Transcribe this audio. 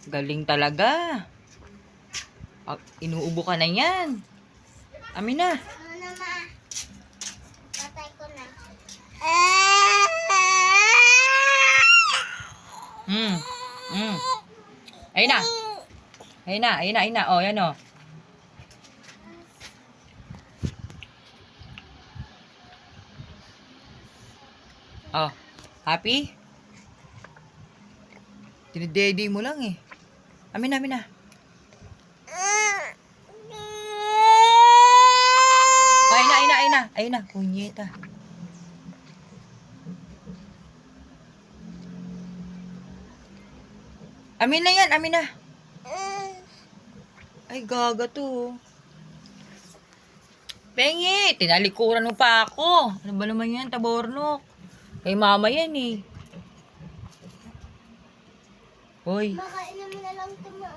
Galing talaga. Inuubo ka na yan. Amin na. Ano na, ma? Patay ko na. Ayun na. Ayun na, ayun na, ayun na. O, yan o. Oh, happy? Dinidede mo lang eh. Amin na, amin na. Oh, ayun na, ayun na, ayun na. Ayun na, kunyeta. Amin na yan, amin na. Ay, gaga to. Pengi, tinalikuran mo pa ako. Ano ba naman yan, tabornok? Kay mama yan eh. Hoy. Makainin mo na lang ito, ma.